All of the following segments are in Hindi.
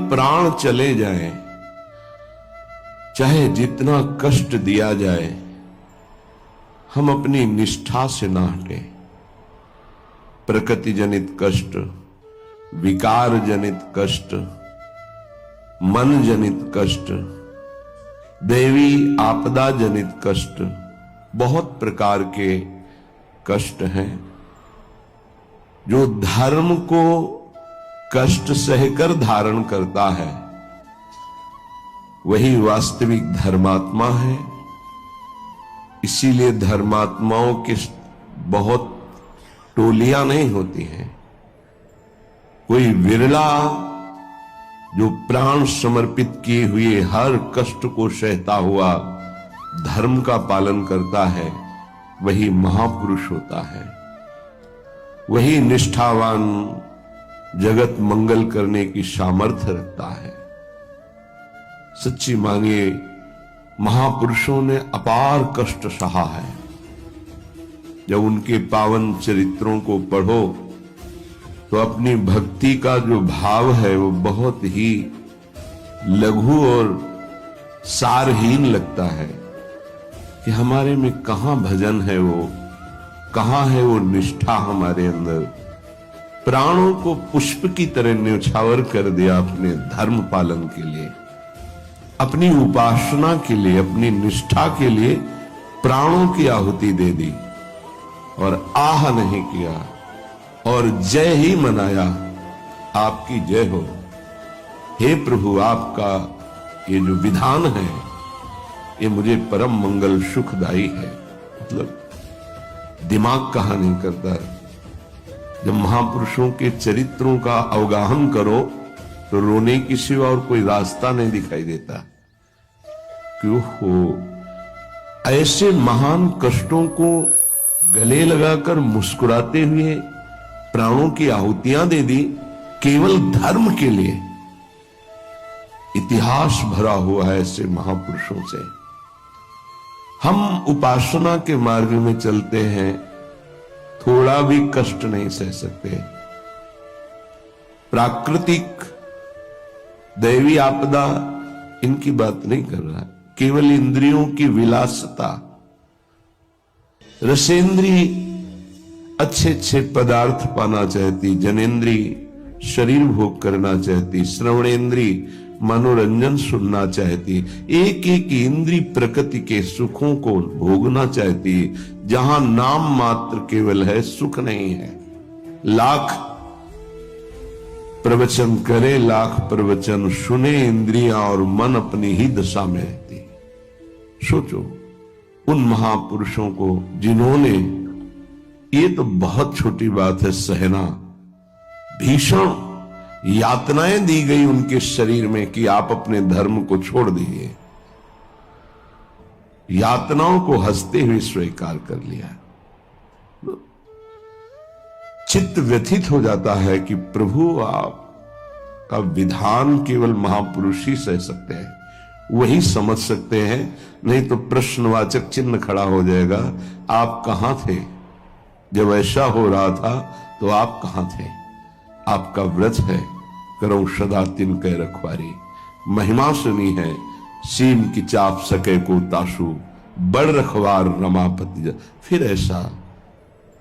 प्राण चले जाएं, चाहे जितना कष्ट दिया जाए, हम अपनी निष्ठा से ना हटें। प्रकृति जनित कष्ट, विकार जनित कष्ट, मन जनित कष्ट, दैवी आपदा जनित कष्ट, बहुत प्रकार के कष्ट हैं। जो धर्म को कष्ट सहकर धारण करता है वही वास्तविक धर्मात्मा है। इसीलिए धर्मात्माओं की बहुत टोलियां नहीं होती हैं। कोई विरला जो प्राण समर्पित किए हुए हर कष्ट को सहता हुआ धर्म का पालन करता है, वही महापुरुष होता है। वही निष्ठावान, जगत मंगल करने की सामर्थ्य रखता है। सच्ची मानिए, महापुरुषों ने अपार कष्ट सहा है। जब उनके पावन चरित्रों को पढ़ो तो अपनी भक्ति का जो भाव है वो बहुत ही लघु और सारहीन लगता है कि हमारे में कहां भजन है, वो कहां है वो निष्ठा हमारे अंदर। प्राणों को पुष्प की तरह न्यौछावर कर दिया अपने धर्म पालन के लिए, अपनी उपासना के लिए, अपनी निष्ठा के लिए प्राणों की आहुति दे दी और आह नहीं किया और जय ही मनाया। आपकी जय हो हे प्रभु, आपका ये जो विधान है ये मुझे परम मंगल सुखदायी है। मतलब दिमाग कहां नहीं करता। जब महापुरुषों के चरित्रों का अवगाहन करो तो रोने की सिवा और कोई रास्ता नहीं दिखाई देता। क्यों हो ऐसे महान कष्टों को गले लगाकर मुस्कुराते हुए प्राणों की आहुतियां दे दी केवल धर्म के लिए। इतिहास भरा हुआ है ऐसे महापुरुषों से। हम उपासना के मार्ग में चलते हैं, थोड़ा भी कष्ट नहीं सह सकते। प्राकृतिक दैवी आपदा इनकी बात नहीं कर रहा, केवल इंद्रियों की विलासता। रसेंद्री अच्छे अच्छे पदार्थ पाना चाहती, जनेन्द्री शरीर भोग करना चाहती, श्रवणेन्द्री मनोरंजन सुनना चाहती, एक एक इंद्री प्रकृति के सुखों को भोगना चाहती। जहां नाम मात्र केवल है, सुख नहीं है। लाख प्रवचन करे, लाख प्रवचन सुने, इंद्रियां और मन अपनी ही दशा में रहती। सोचो उन महापुरुषों को जिन्होंने, ये तो बहुत छोटी बात है सहना, भीषण यातनाएं दी गई उनके शरीर में कि आप अपने धर्म को छोड़ दीजिए। यातनाओं को हंसते हुए स्वीकार कर लिया। चित्त व्यथित हो जाता है कि प्रभु आपका विधान केवल महापुरुष ही सह सकते हैं, वही समझ सकते हैं, नहीं तो प्रश्नवाचक चिन्ह खड़ा हो जाएगा। आप कहां थे जब ऐसा हो रहा था? तो आप कहां थे? आपका व्रत है करो सदा तिनके रखवारी, महिमा सुनी है सीम की चाप सके को ताशु, बड़ रखवार रमापति। फिर ऐसा,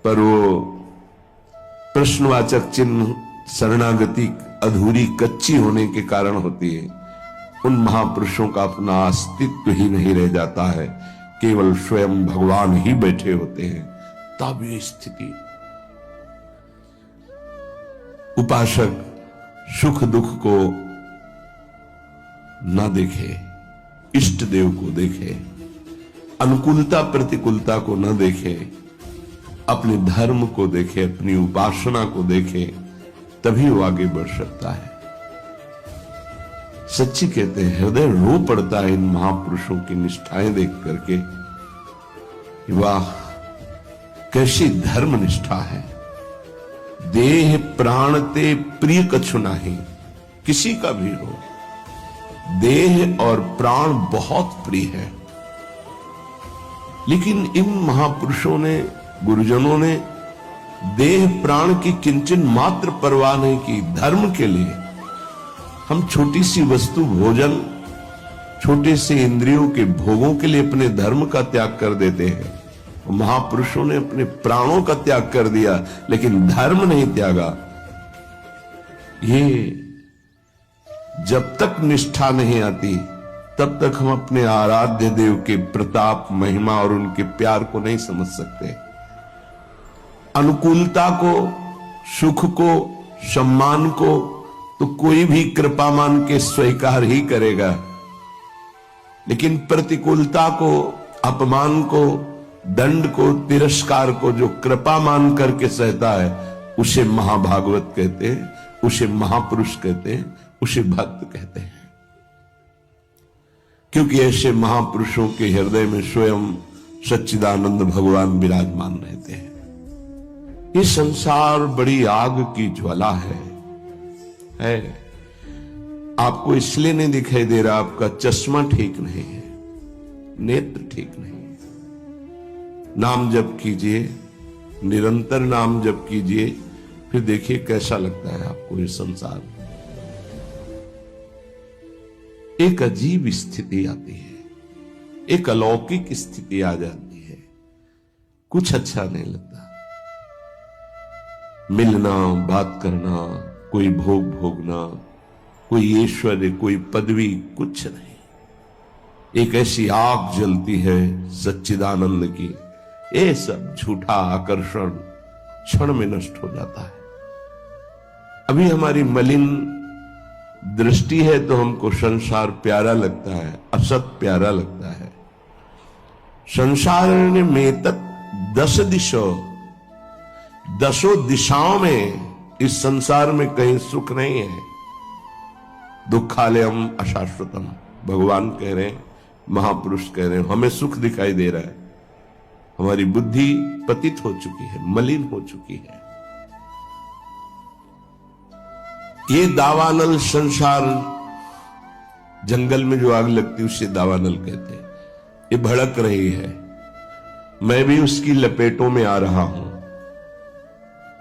पर वो प्रश्नवाचक चिन्ह शरणागति अधूरी कच्ची होने के कारण होती है। उन महापुरुषों का अपना अस्तित्व ही नहीं रह जाता है, केवल स्वयं भगवान ही बैठे होते हैं। तब ये स्थिति, उपासक सुख दुख को ना देखे, इष्ट देव को देखे, अनुकूलता प्रतिकूलता को न देखे, अपने धर्म को देखे, अपनी उपासना को देखे, तभी वो आगे बढ़ सकता है। सच्ची कहते हैं, हृदय रो पड़ता है इन महापुरुषों की निष्ठाएं देख करके। वाह, कैसी धर्म निष्ठा है। देह प्राण ते प्रिय कछु नाही, किसी का भी हो, देह और प्राण बहुत प्रिय है। लेकिन इन महापुरुषों ने, गुरुजनों ने देह प्राण की किंचन मात्र परवाह नहीं की। धर्म के लिए हम छोटी सी वस्तु भोजन, छोटे से इंद्रियों के भोगों के लिए अपने धर्म का त्याग कर देते हैं। महापुरुषों ने अपने प्राणों का त्याग कर दिया, लेकिन धर्म नहीं त्यागा। ये जब तक निष्ठा नहीं आती, तब तक हम अपने आराध्य देव के प्रताप, महिमा और उनके प्यार को नहीं समझ सकते। अनुकूलता को, सुख को, सम्मान को तो कोई भी कृपा मान के स्वीकार ही करेगा, लेकिन प्रतिकूलता को, अपमान को, दंड को, तिरस्कार को जो कृपा मान करके सहता है, उसे महाभागवत कहते हैं, उसे महापुरुष कहते हैं, उसे भक्त कहते हैं। क्योंकि ऐसे महापुरुषों के हृदय में स्वयं सच्चिदानंद भगवान विराजमान रहते हैं। ये संसार बड़ी आग की ज्वाला है। आपको इसलिए नहीं दिखाई दे रहा, आपका चश्मा ठीक नहीं है, नेत्र ठीक नहीं है। नाम जप कीजिए, निरंतर नाम जप कीजिए, फिर देखिए कैसा लगता है आपको ये संसार। एक अजीब स्थिति आती है, एक अलौकिक स्थिति आ जाती है, कुछ अच्छा नहीं लगता। मिलना, बात करना, कोई भोग भोगना, कोई ऐश्वर्य, कोई पदवी, कुछ नहीं। एक ऐसी आग जलती है सच्चिदानंद की, ये सब झूठा आकर्षण क्षण में नष्ट हो जाता है। अभी हमारी मलिन दृष्टि है तो हमको संसार प्यारा लगता है, असत प्यारा लगता है। संसार में तत् 10 दिशो, 10 दिशाओं में इस संसार में कहीं सुख नहीं है। दुखालयम अशाश्वतम, भगवान कह रहे हैं, महापुरुष कह रहे हैं, हमें सुख दिखाई दे रहा है। हमारी बुद्धि पतित हो चुकी है, मलिन हो चुकी है। ये दावानल संसार, जंगल में जो आग लगती है उसे दावानल कहते हैं। ये भड़क रही है, मैं भी उसकी लपेटों में आ रहा हूं।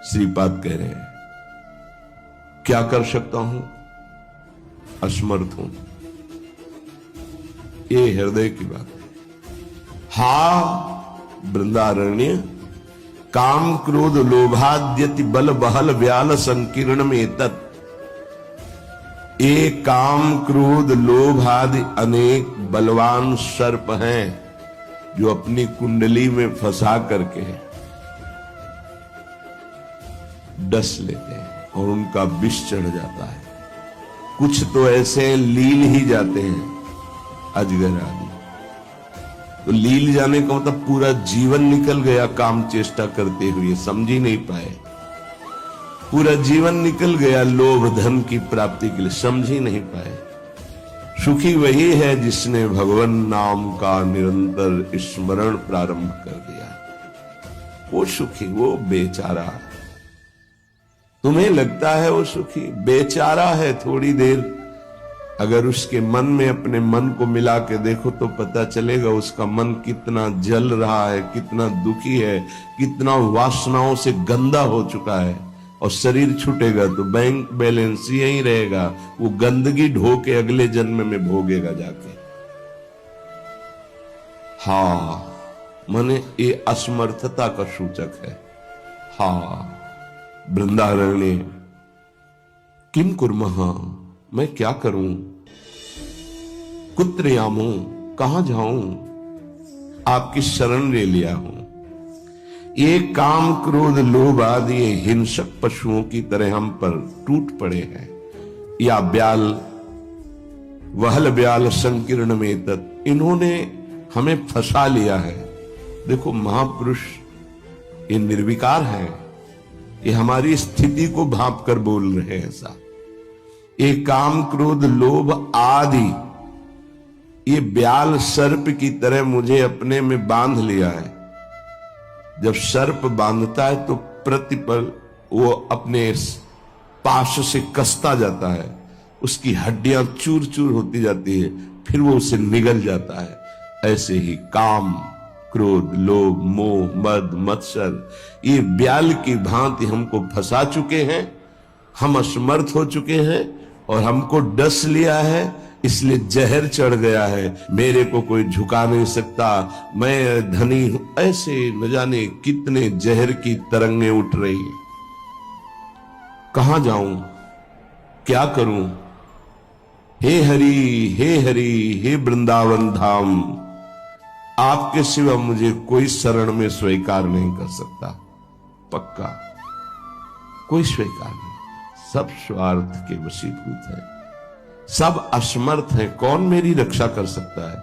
श्रीपाद कह रहे हैं, क्या कर सकता हूं, असमर्थ हूं। ये हृदय की बात है। हा वृंदारण्य काम क्रोध लोभाद्यति बल बहल व्याल संकीर्ण में तत्। एक काम क्रोध लोभ आदि अनेक बलवान सर्प हैं जो अपनी कुंडली में फंसा करके डस लेते हैं और उनका विष चढ़ जाता है। कुछ तो ऐसे लील ही जाते हैं, अजगर आदि। तो लील जाने का मतलब पूरा जीवन निकल गया काम चेष्टा करते हुए, समझ ही नहीं पाए। पूरा जीवन निकल गया लोभ धन की प्राप्ति के लिए, समझ ही नहीं पाए। सुखी वही है जिसने भगवान नाम का निरंतर स्मरण प्रारंभ कर दिया। वो सुखी, वो बेचारा। तुम्हें लगता है वो सुखी, बेचारा है। थोड़ी देर अगर उसके मन में अपने मन को मिला के देखो तो पता चलेगा उसका मन कितना जल रहा है, कितना दुखी है, कितना वासनाओं से गंदा हो चुका है। और शरीर छूटेगा तो बैंक बैलेंस यही रहेगा, वो गंदगी ढो के अगले जन्म में भोगेगा जाके। माने ये असमर्थता का सूचक है। वृंदारण्य किम कुर्मः, मैं क्या करूं, कुत्र यामो, कहां जाऊं, आपकी शरण ले लिया हूं। ये काम क्रोध लोभ आदि ये हिंसक पशुओं की तरह हम पर टूट पड़े हैं। या ब्याल, वहल ब्याल संकीर्ण में तत्, इन्होंने हमें फंसा लिया है। देखो महापुरुष ये निर्विकार है, ये हमारी स्थिति को भांप कर बोल रहे हैं। ऐसा ये काम क्रोध लोभ आदि ये ब्याल सर्प की तरह मुझे अपने में बांध लिया है। जब सर्प बांधता है तो प्रतिपल वो अपने पाश से कसता जाता है, उसकी हड्डियां चूर चूर होती जाती है, फिर वो उसे निगल जाता है। ऐसे ही काम क्रोध लोभ मोह मद मत्सर ये ब्याल की भांति हमको फंसा चुके हैं। हम असमर्थ हो चुके हैं और हमको डस लिया है, इसलिए जहर चढ़ गया है, मेरे को कोई झुका नहीं सकता, मैं धनी हूं। ऐसे न जाने कितने जहर की तरंगें उठ रही हैं। कहां जाऊं, क्या करूं? हे हरि हे वृंदावन धाम, आपके सिवा मुझे कोई शरण में स्वीकार नहीं कर सकता। पक्का कोई स्वीकार नहीं। सब स्वार्थ के वशीभूत है, सब असमर्थ हैं। कौन मेरी रक्षा कर सकता है?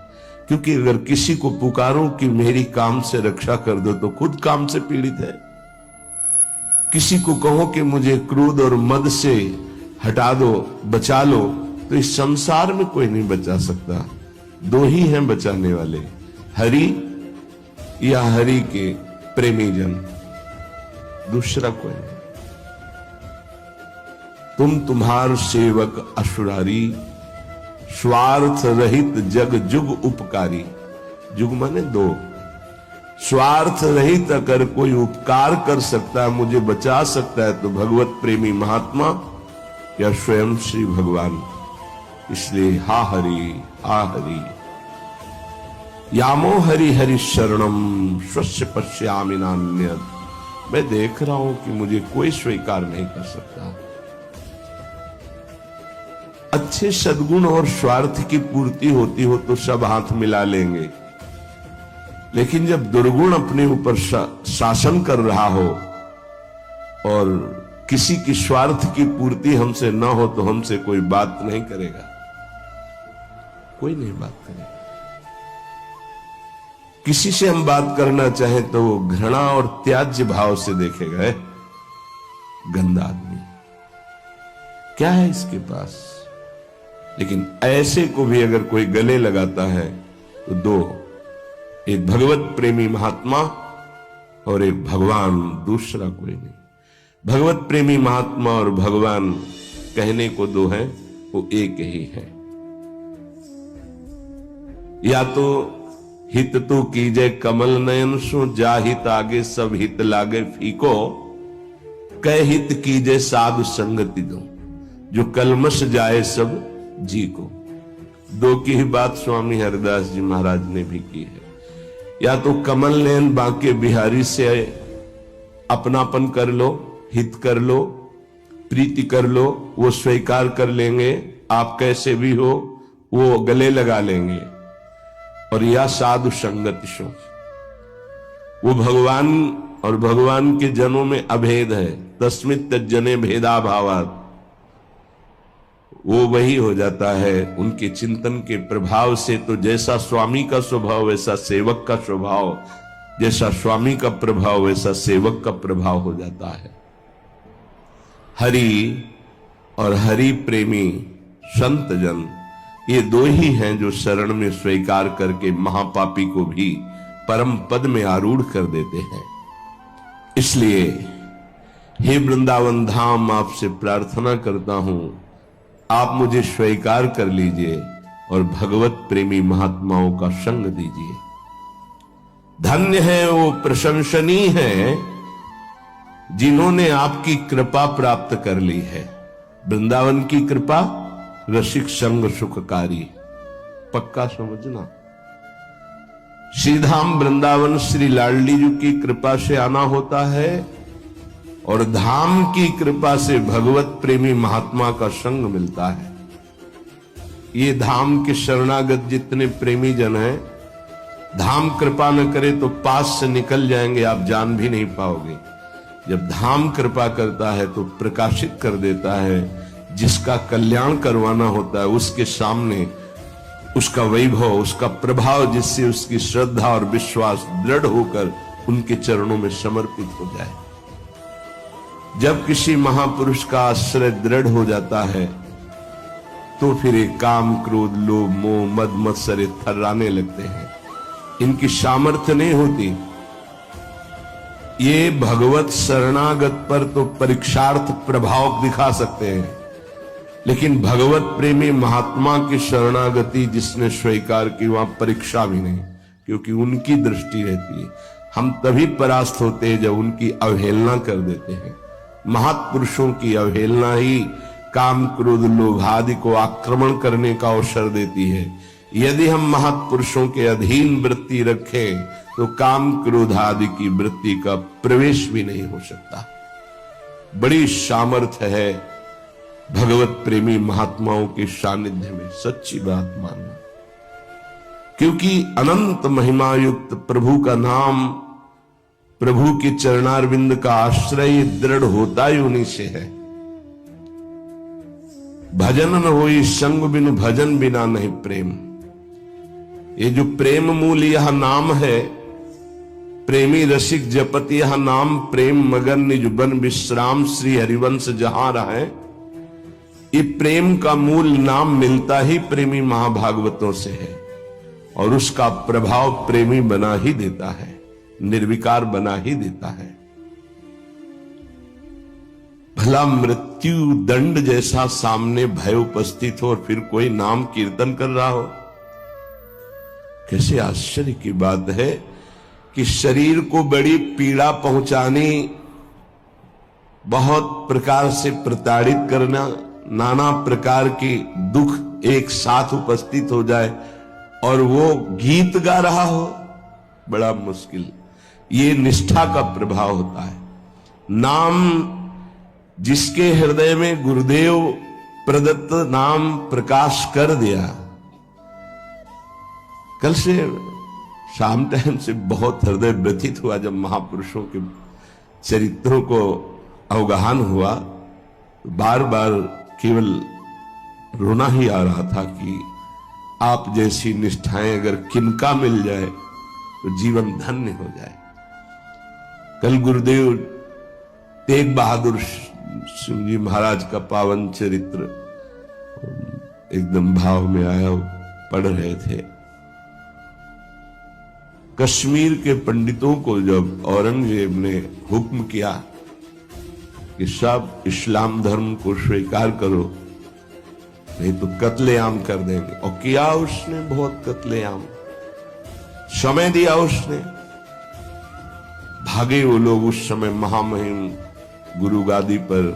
क्योंकि अगर किसी को पुकारूं कि मेरी काम से रक्षा कर दो तो खुद काम से पीड़ित है। किसी को कहो कि मुझे क्रोध और मद से हटा दो, बचा लो, तो इस संसार में कोई नहीं बचा सकता। दो ही हैं बचाने वाले, हरि या हरि के प्रेमी जन, दूसरा कोई नहीं। तुम्हार सेवक असुरारी, स्वार्थ रहित जग जुग उपकारी। जुग माने दो। स्वार्थ रहित अगर कोई उपकार कर सकता है, मुझे बचा सकता है, तो भगवत प्रेमी महात्मा या स्वयं श्री भगवान। इसलिए हा हरि यामो हरि हरि शरणम स्वस्य पश्यामि नान्यत्। मैं देख रहा हूं कि मुझे कोई स्वीकार नहीं कर सकता। अच्छे सद्गुण और स्वार्थ की पूर्ति होती हो तो सब हाथ मिला लेंगे, लेकिन जब दुर्गुण अपने ऊपर शासन कर रहा हो और किसी की स्वार्थ की पूर्ति हमसे न हो तो हमसे कोई बात नहीं करेगा, कोई नहीं बात करेगा। किसी से हम बात करना चाहें तो वो घृणा और त्याज्य भाव से देखेगा, गंदा आदमी, क्या है इसके पास। लेकिन ऐसे को भी अगर कोई गले लगाता है तो दो, एक भगवत प्रेमी महात्मा और एक भगवान, दूसरा कोई नहीं। भगवत प्रेमी महात्मा और भगवान कहने को दो हैं, वो एक ही है। या तो हित तो कीजे कमल नयन सो, जा हित आगे सब हित लागे फीको, कह हित कीजे साधु संगति दो, जो कलमश जाए सब जी को। दो की ही बात स्वामी हरिदास जी महाराज ने भी की है। या तो कमल नयन बांके बिहारी से अपनापन कर लो, हित कर लो, प्रीति कर लो, वो स्वीकार कर लेंगे, आप कैसे भी हो वो गले लगा लेंगे। और या साधु संगति सो, वो भगवान और भगवान के जनों में अभेद है, तस्मित् तज्जने भेदा भावात्, वो वही हो जाता है उनके चिंतन के प्रभाव से। तो जैसा स्वामी का स्वभाव वैसा सेवक का स्वभाव, जैसा स्वामी का प्रभाव वैसा सेवक का प्रभाव हो जाता है। हरि और हरि प्रेमी संत जन, ये दो ही हैं जो शरण में स्वीकार करके महापापी को भी परम पद में आरूढ़ कर देते हैं। इसलिए हे वृंदावन धाम, आपसे प्रार्थना करता हूं, आप मुझे स्वीकार कर लीजिए और भगवत प्रेमी महात्माओं का संग दीजिए। धन्य है वो प्रशंसनीय है जिन्होंने आपकी कृपा प्राप्त कर ली है। वृंदावन की कृपा रसिक संग सुखकारी, पक्का समझना। श्रीधाम वृंदावन श्री लाडली जी की कृपा से आना होता है और धाम की कृपा से भगवत प्रेमी महात्मा का संग मिलता है। ये धाम के शरणागत जितने प्रेमी जन हैं, धाम कृपा न करे तो पास से निकल जाएंगे, आप जान भी नहीं पाओगे। जब धाम कृपा करता है तो प्रकाशित कर देता है। जिसका कल्याण करवाना होता है उसके सामने उसका वैभव, उसका प्रभाव, जिससे उसकी श्रद्धा और विश्वास दृढ़ होकर उनके चरणों में समर्पित हो जाए। जब किसी महापुरुष का आश्रय दृढ़ हो जाता है तो फिर एक काम क्रोध लोभ मोह मद मत्सर थर्राने लगते हैं, इनकी सामर्थ्य नहीं होती। ये भगवत शरणागत पर तो परीक्षार्थ प्रभाव दिखा सकते हैं, लेकिन भगवत प्रेमी महात्मा की शरणागति जिसने स्वीकार की वहां परीक्षा भी नहीं, क्योंकि उनकी दृष्टि रहती है। हम तभी परास्त होते हैं जब उनकी अवहेलना कर देते हैं। महापुरुषों की अवहेलना ही काम क्रोध लोभ आदि को आक्रमण करने का अवसर देती है। यदि हम महापुरुषों के अधीन वृत्ति रखें तो काम क्रोध आदि की वृत्ति का प्रवेश भी नहीं हो सकता। बड़ी सामर्थ्य है भगवत प्रेमी महात्माओं के सानिध्य में, सच्ची बात मानना। क्योंकि अनंत महिमा युक्त प्रभु का नाम, प्रभु के चरणारविंद का आश्रय दृढ़ होता ही उन्हीं से है। भजन न होई संग बिन भजन बिना नहीं प्रेम। ये जो प्रेम मूल यह नाम है, प्रेमी रसिक जपति यह नाम, प्रेम मगन निज बन विश्राम, श्री हरिवंश जहां रहे। ये प्रेम का मूल नाम मिलता ही प्रेमी महाभागवतों से है और उसका प्रभाव प्रेमी बना ही देता है, निर्विकार बना ही देता है। भला मृत्यु दंड जैसा सामने भय उपस्थित हो और फिर कोई नाम कीर्तन कर रहा हो, कैसे आश्चर्य की बात है कि शरीर को बड़ी पीड़ा पहुंचानी, बहुत प्रकार से प्रताड़ित करना, नाना प्रकार के दुख एक साथ उपस्थित हो जाए और वो गीत गा रहा हो, बड़ा मुश्किल। ये निष्ठा का प्रभाव होता है। नाम जिसके हृदय में गुरुदेव प्रदत्त नाम प्रकाश कर दिया, कल से शाम टाइम से बहुत हृदय व्यथित हुआ जब महापुरुषों के चरित्रों को अवगाहन हुआ। बार बार केवल रोना ही आ रहा था कि आप जैसी निष्ठाएं अगर किनका मिल जाए तो जीवन धन्य हो जाए। कल गुरुदेव तेग बहादुर सिंह जी महाराज का पावन चरित्र एकदम भाव में आया, पढ़ रहे थे। कश्मीर के पंडितों को जब औरंगजेब ने हुक्म किया कि सब इस्लाम धर्म को स्वीकार करो नहीं तो कत्लेआम कर देंगे, और किया उसने बहुत कत्लेआम, समय दिया उसने। भागे वो लोग। उस समय महामहिम गुरु गादी पर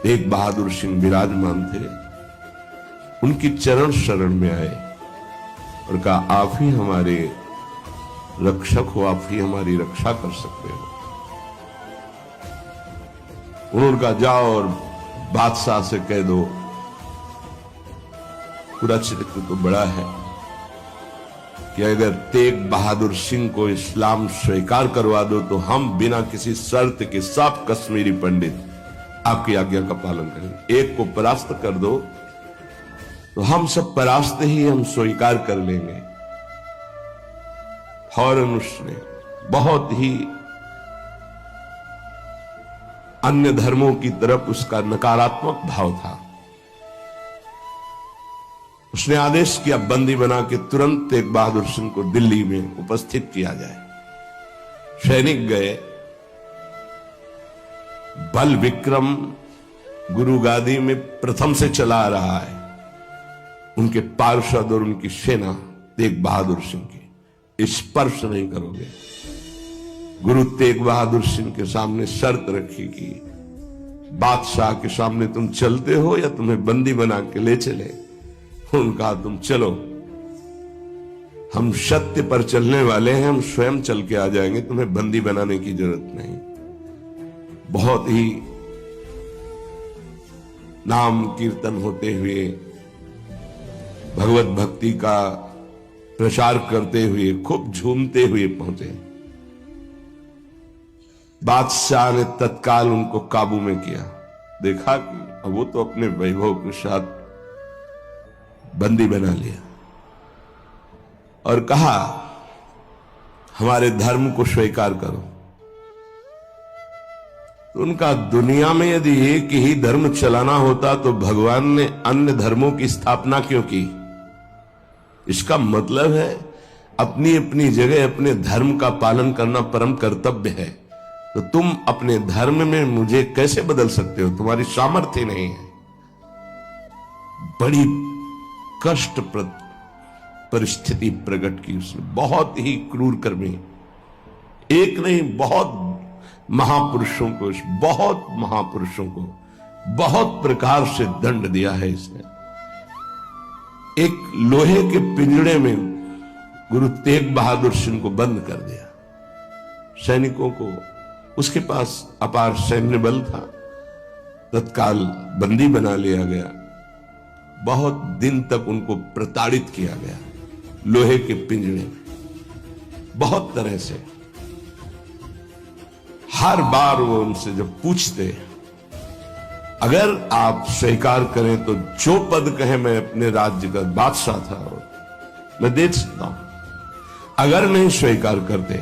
तेग बहादुर सिंह विराजमान थे, उनकी चरण शरण में आए और कहा आप ही हमारे रक्षक हो, आप ही हमारी रक्षा कर सकते हो। उन्होंने कहा जाओ और बादशाह से कह दो। पूरा चरित्र तो बड़ा है कि अगर तेग बहादुर सिंह को इस्लाम स्वीकार करवा दो तो हम बिना किसी शर्त के सब कश्मीरी पंडित आपकी आज्ञा का पालन करेंगे। एक को परास्त कर दो तो हम सब परास्त ही हम स्वीकार कर लेंगे। फौरन उसने बहुत ही अन्य धर्मों की तरफ उसका नकारात्मक भाव था। उसने आदेश किया बंदी बना के तुरंत तेग बहादुर सिंह को दिल्ली में उपस्थित किया जाए। सैनिक गए। बल विक्रम गुरु गादी में प्रथम से चला रहा है। उनके पार्षद और उनकी सेना तेग बहादुर सिंह की स्पर्श नहीं करोगे। गुरु तेग बहादुर सिंह के सामने शर्त रखी कि बादशाह के सामने तुम चलते हो या तुम्हें बंदी बना के ले चले। उन्होंने कहा तुम चलो, हम सत्य पर चलने वाले हैं, हम स्वयं चल के आ जाएंगे, तुम्हें बंदी बनाने की जरूरत नहीं। बहुत ही नाम कीर्तन होते हुए, भगवत भक्ति का प्रचार करते हुए, खूब झूमते हुए पहुंचे। बादशाह ने तत्काल उनको काबू में किया। देखा कि वो तो अपने वैभव के साथ बंदी बना लिया और कहा हमारे धर्म को स्वीकार करो। तो उनका दुनिया में यदि एक ही धर्म चलाना होता तो भगवान ने अन्य धर्मों की स्थापना क्यों की? इसका मतलब है अपनी अपनी जगह अपने धर्म का पालन करना परम कर्तव्य है। तो तुम अपने धर्म में मुझे कैसे बदल सकते हो? तुम्हारी सामर्थ्य नहीं है। बड़ी कष्टप्रद परिस्थिति प्रकट की उसने, बहुत ही क्रूर कर्मी। एक नहीं बहुत महापुरुषों को बहुत प्रकार से दंड दिया है इसने। एक लोहे के पिंजड़े में गुरु तेग बहादुर सिंह को बंद कर दिया। सैनिकों को, उसके पास अपार सैन्य बल था, तत्काल बंदी बना लिया गया। बहुत दिन तक उनको प्रताड़ित किया गया लोहे के पिंजड़े में, बहुत तरह से। हर बार वो उनसे जब पूछते, अगर आप स्वीकार करें तो जो पद कहे मैं अपने राज्य का बादशाह था और मैं दे सकता हूं, अगर नहीं स्वीकार करते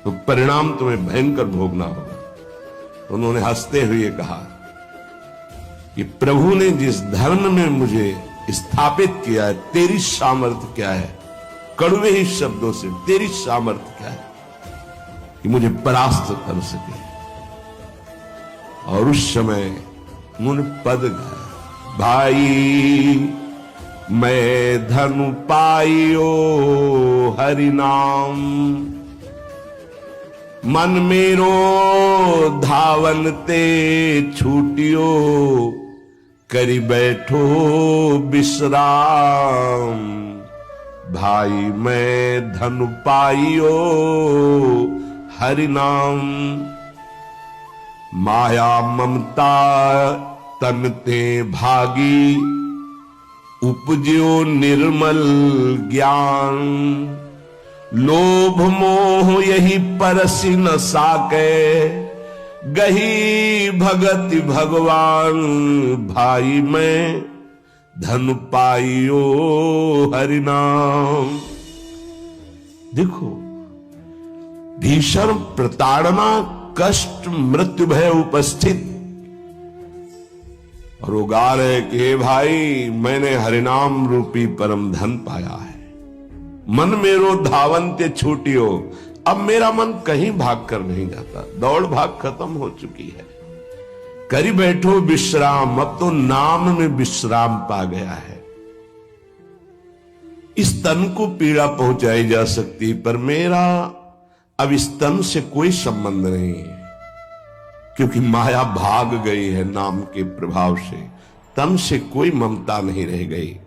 तो परिणाम तुम्हें भयंकर भोगना होगा। उन्होंने हंसते हुए कहा कि प्रभु ने जिस धर्म में मुझे स्थापित किया है, तेरी सामर्थ्य क्या है? कड़वे ही शब्दों से, तेरी सामर्थ्य क्या है कि मुझे परास्त कर सके? और उस समय उन्होंने पद गाया, भाई मैं धनु पाइयो हरि नाम, मन मेरो धावन ते छूटियो, करी बैठो विश्राम। भाई मैं धनु पाइयो हरि नाम, माया ममता तन ते भागी, उपज्यो निर्मल ज्ञान। लोभ मोह यही परसि न साके, गही भगति भगवान। भाई मैं धन पाइयो हरि नाम। देखो, भीषण प्रताड़ना, कष्ट, मृत्यु भय उपस्थित, और वो गा रहे कि हे भाई मैंने हरिनाम रूपी परम धन पाया है। मन मेरो धावन्ते छूटियो, अब मेरा मन कहीं भाग कर नहीं जाता, दौड़ भाग खत्म हो चुकी है। करी बैठो विश्राम, अब तो नाम में विश्राम पा गया है। इस तन को पीड़ा पहुंचाई जा सकती, पर मेरा अब इस तन से कोई संबंध नहीं है, क्योंकि माया भाग गई है नाम के प्रभाव से। तन से कोई ममता नहीं रह गई।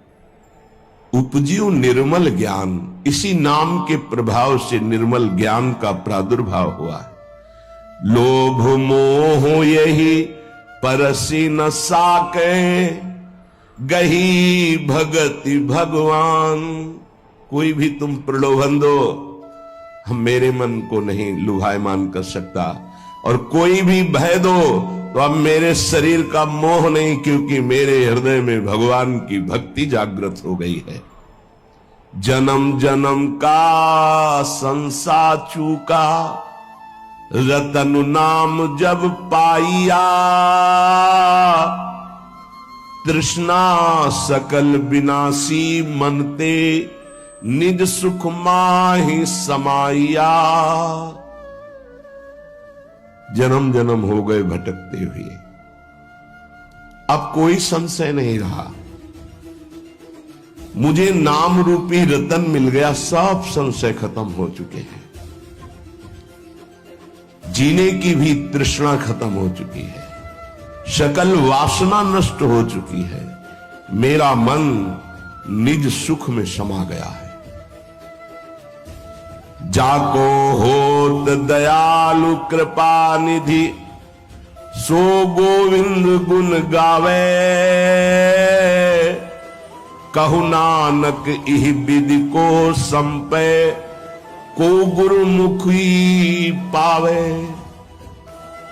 उपजियो निर्मल ज्ञान, इसी नाम के प्रभाव से निर्मल ज्ञान का प्रादुर्भाव हुआ है। लोभ मोह यही परसि न साके, गही भगति भगवान। कोई भी तुम प्रलोभन दो, हम मेरे मन को नहीं लुभायमान कर सकता, और कोई भी भय दो तो अब मेरे शरीर का मोह नहीं, क्योंकि मेरे हृदय में भगवान की भक्ति जागृत हो गई है। जन्म जन्म का संसार चूका, रतन नाम जब पाइया। तृष्णा सकल विनाशी, मनते निज सुख माहि समाइया। जन्म जन्म हो गए भटकते हुए, अब कोई संशय नहीं रहा। मुझे नाम रूपी रतन मिल गया, सब संशय खत्म हो चुके हैं। जीने की भी तृष्णा खत्म हो चुकी है, सकल वासना नष्ट हो चुकी है। मेरा मन निज सुख में समा गया है। जाको होत दयालु कृपा निधि, सो गोविंद गुण गावे। कहु नानक इह विधि को संपे, को गुरुमुखी पावे।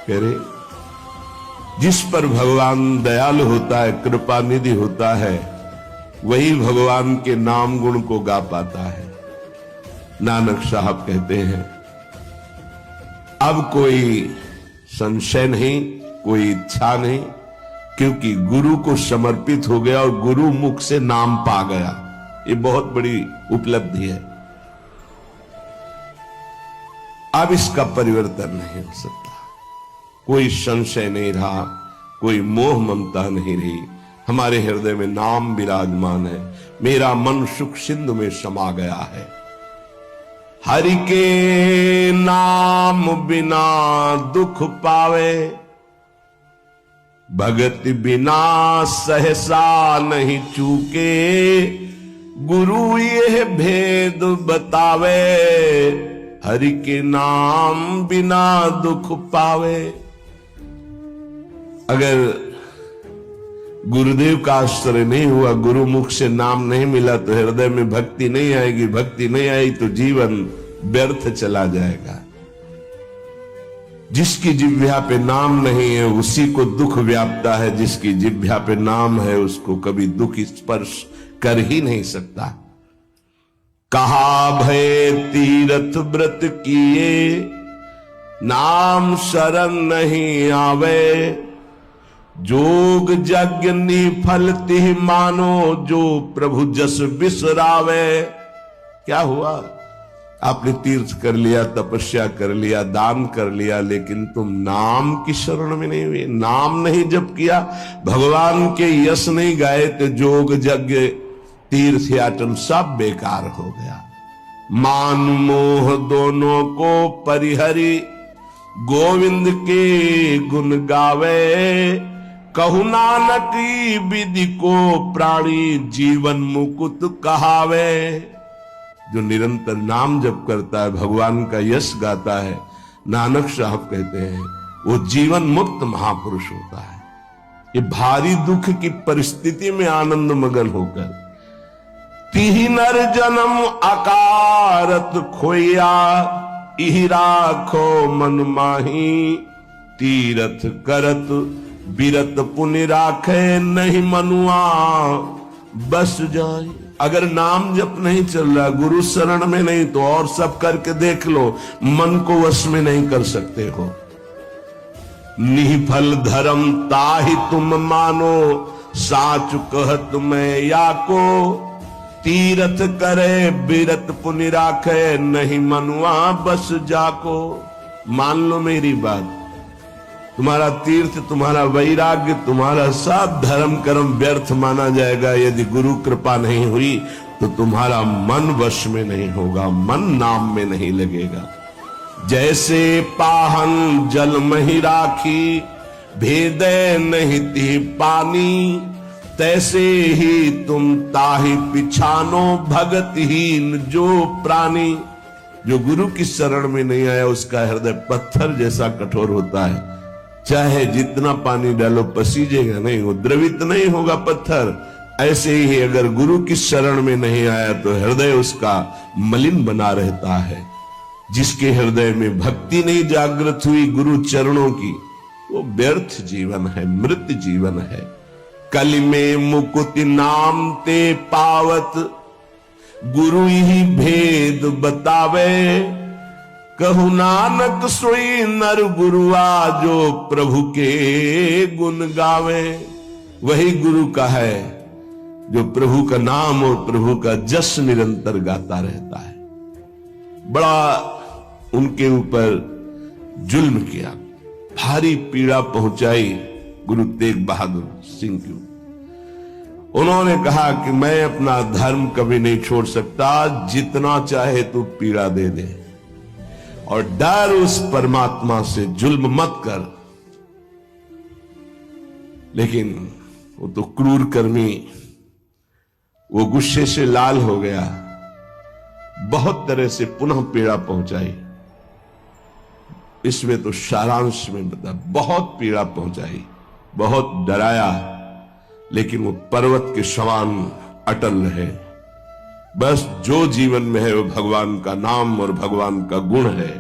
कह रहे, जिस पर भगवान दयालु होता है, कृपा निधि होता है, वही भगवान के नाम गुण को गा पाता है। नानक साहब कहते हैं, अब कोई संशय नहीं, कोई इच्छा नहीं, क्योंकि गुरु को समर्पित हो गया और गुरु मुख से नाम पा गया। ये बहुत बड़ी उपलब्धि है। अब इसका परिवर्तन नहीं हो सकता। कोई संशय नहीं रहा, कोई मोह ममता नहीं रही। हमारे हृदय में नाम विराजमान है। मेरा मन सुख सिंधु में समा गया है। हरि के नाम बिना दुख पावे, भगत बिना सहसा नहीं चूके, गुरु यह भेद बतावे, हरि के नाम बिना दुख पावे। अगर गुरुदेव का आश्रय नहीं हुआ, गुरु मुख से नाम नहीं मिला तो हृदय में भक्ति नहीं आएगी, भक्ति नहीं आई तो जीवन व्यर्थ चला जाएगा। जिसकी जिह्वा पे नाम नहीं है उसी को दुख व्यापता है, जिसकी जिह्वा पे नाम है उसको कभी दुख स्पर्श कर ही नहीं सकता। कहा भय तीरथ व्रत किए, नाम शरण नहीं आवे, जोग यज्ञ निफल तिह मानो, जो प्रभु जस बिसरावे। क्या हुआ? आपने तीर्थ कर लिया, तपस्या कर लिया, दान कर लिया, लेकिन तुम नाम की शरण में नहीं हुए, नाम नहीं जप किया, भगवान के यश नहीं गाए, तो जोग यज्ञ तीर्थ याटन सब बेकार हो गया। मान मोह दोनों को परिहरी, गोविंद के गुण गावे, कहु नानक विधि को प्राणी, जीवन मुकुत कहावे। जो निरंतर नाम जप करता है, भगवान का यश गाता है, नानक साहब कहते हैं वो जीवन मुक्त महापुरुष होता है। ये भारी दुख की परिस्थिति में आनंद मगन होकर, तिहि नर जन्म अकारत खोया, इहि राखो मन माही, तीरथ करत बिरत पुनि राखे, नहीं मनुआ बस जाए। अगर नाम जप नहीं चल रहा, गुरु शरण में नहीं, तो और सब करके देख लो, मन को वश में नहीं कर सकते हो। निफल धर्म ताहि तुम मानो, साच कहत मैं या को, तीरथ करे बिरत पुनि राखे, नहीं मनुआ बस जाको। मान लो मेरी बात, तुम्हारा तीर्थ, तुम्हारा वैराग्य, तुम्हारा सब धर्म कर्म व्यर्थ माना जाएगा यदि गुरु कृपा नहीं हुई, तो तुम्हारा मन वश में नहीं होगा, मन नाम में नहीं लगेगा। जैसे पाहन जल मही राखी, भेदे नहीं ती पानी, तैसे ही तुम ताहि पिछानो, भगतहीन जो प्राणी। जो गुरु की शरण में नहीं आया उसका हृदय पत्थर जैसा कठोर होता है, चाहे जितना पानी डालो पसीजेगा नहीं, वो द्रवित नहीं होगा पत्थर। ऐसे ही अगर गुरु की शरण में नहीं आया तो हृदय उसका मलिन बना रहता है। जिसके हृदय में भक्ति नहीं जागृत हुई गुरु चरणों की, वो व्यर्थ जीवन है, मृत जीवन है। कलि में मुकुति नाम ते पावत, गुरु ही भेद बतावे, कहु नानक सोई नर गुरुआ, जो प्रभु के गुण गावे। वही गुरु का है जो प्रभु का नाम और प्रभु का जस निरंतर गाता रहता है। बड़ा उनके ऊपर जुल्म किया, भारी पीड़ा पहुंचाई गुरु तेग बहादुर सिंह को। उन्होंने कहा कि मैं अपना धर्म कभी नहीं छोड़ सकता, जितना चाहे तू पीड़ा दे दे, और डर उस परमात्मा से, जुल्म मत कर। लेकिन वो तो क्रूर कर्मी, वो गुस्से से लाल हो गया, बहुत तरह से पुनः पीड़ा पहुंचाई। इसमें तो सारांश में बता, बहुत पीड़ा पहुंचाई, बहुत डराया, लेकिन वो पर्वत के समान अटल रहे। बस जो जीवन में है वो भगवान का नाम और भगवान का गुण है।